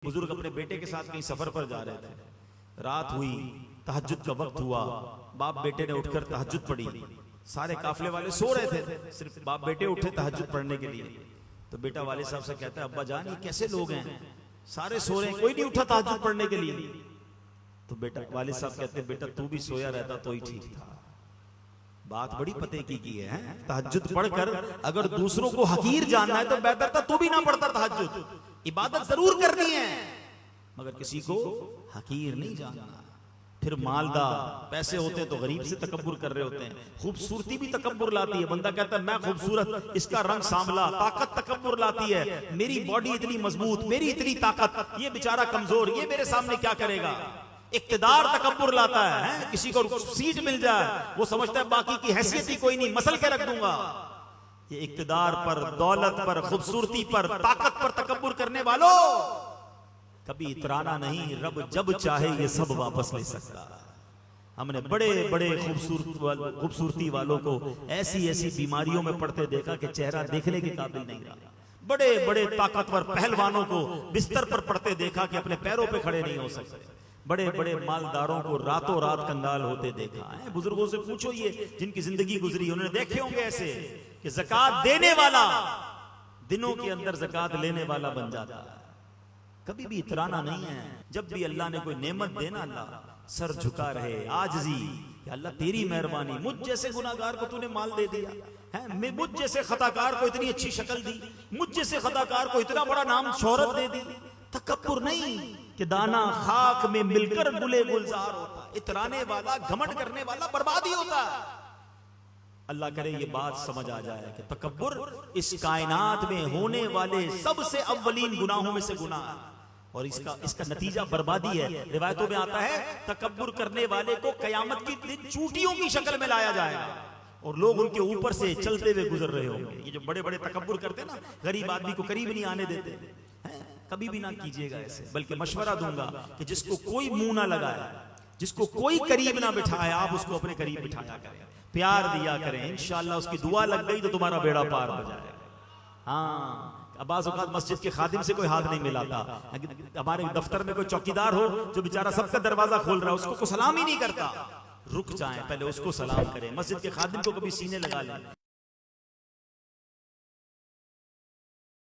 بزرگ اپنے بیٹے کے ساتھ کہیں سفر پر جا رہے تھے، رات ہوئی، تہجد کا وقت ہوا، باپ بیٹے نے اٹھ کر تہجد پڑھی، سارے قافلے والے سو رہے تھے، صرف باپ بیٹے اٹھے تہجد پڑھنے کے لیے۔ تو بیٹا والد صاحب سے کہتا ہے ابا جان یہ کیسے لوگ ہیں، سارے سو رہے ہیں، کوئی نہیں اٹھا تہجد پڑھنے کے لیے۔ تو بیٹا والد صاحب کہتے ہیں بیٹا تو بھی سویا رہتا تو ہی ٹھیک تھا، بات بڑی پتے کی ہے۔ تہجد پڑھ کر اگر دوسروں کو حقیر جاننا ہے تو بہتر تھا تو بھی نہ پڑھتا تہجد، عبادت ضرور کرنی ہے مگر کسی کو حقیر نہیں جاننا۔ پھر مالدار پیسے ہوتے تو غریب سے تکبر کر رہے ہوتے ہیں، خوبصورتی بھی تکبر لاتی ہے، بندہ کہتا ہے میں خوبصورت، اس کا رنگ سانولا، طاقت تکبر لاتی ہے، میری باڈی اتنی مضبوط، میری اتنی طاقت، یہ بیچارہ کمزور، یہ میرے سامنے کیا کرے گا۔ اقتدار تکبر لاتا ہے، کسی کو سیٹ مل جائے وہ سمجھتا ہے باقی کی حیثیت ہی کوئی نہیں، مسل کے رکھ دوں گا۔ یہ اقتدار پر، دولت پر، خوبصورتی پر، طاقت پر تکبر کرنے والوں کبھی اترانا نہیں، رب جب چاہے یہ سب واپس لے سکتا۔ ہم نے بڑے بڑے خوبصورتی والوں کو ایسی ایسی بیماریوں میں پڑتے دیکھا کہ چہرہ دیکھنے کے قابل نہیں رہا، بڑے بڑے طاقتور پہلوانوں کو بستر پر پڑتے دیکھا کہ اپنے پیروں پہ کھڑے نہیں ہو سکتے، بڑے بڑے مالداروں کو راتوں رات کنگال ہوتے دیکھا ہے۔ بزرگوں سے پوچھو یہ جن کی زندگی گزری انہوں نے دیکھے ہوں گے ایسے کہ زکوٰۃ دینے والا دنوں کے اندر زکوٰۃ لینے والا بن جاتا ہے۔ کبھی بھی اترانا نہیں ہے، جب بھی اللہ نے کوئی نعمت دینا اللہ سر جھکا رہے، عاجزی کہ اللہ تیری مہربانی، مجھ جیسے گناہگار کو تو نے مال دے دیا ہے، مجھ جیسے خطاکار کو اتنی اچھی شکل دی، مجھ جیسے خطاکار کو اتنا بڑا نام شہرت دے دی۔ تکبر نہیں کہ دانا خاک میں مل کر گلے گلزار ہوتا، اترانے والا گھمنڈ کرنے والا بربادی ہوتا ہے۔ اللہ کرے یہ بات سمجھ آ جائے کہ تکبر اس کائنات میں ہونے والے سب سے اولین گناہوں میں سے گناہ ہے اور اس کا نتیجہ بربادی ہے۔ روایتوں میں آتا ہے تکبر کرنے والے کو قیامت کی دن چوٹیوں کی شکل میں لایا جائے گا اور لوگ ان کے اوپر سے چلتے ہوئے گزر رہے ہوں گے۔ یہ جو بڑے بڑے تکبر کرتے ہیں نا، غریب آدمی کو قریب نہیں آنے دیتے، کبھی بھی نہ کیجیے گا ایسے، بلکہ مشورہ دوں گا کہ جس کو کوئی منہ نہ لگائے، جس کو کوئی قریب نہ بٹھائے، آپ اس کو اپنے قریب بٹھایا کریں، پیار دیا کریں، انشاءاللہ اس کی دعا لگ گئی تو تمہارا بیڑا پار ہو جائے گا۔ ہاں، بعض اوقات مسجد کے خادم سے کوئی ہاتھ نہیں ملاتا، ہمارے دفتر میں کوئی چوکیدار ہو جو بیچارہ سب کا دروازہ کھول رہا ہے، اس کو سلام ہی نہیں کرتا، رک جائیں، پہلے اس کو سلام کریں، مسجد کے خادم کو کبھی سینے لگا لیں۔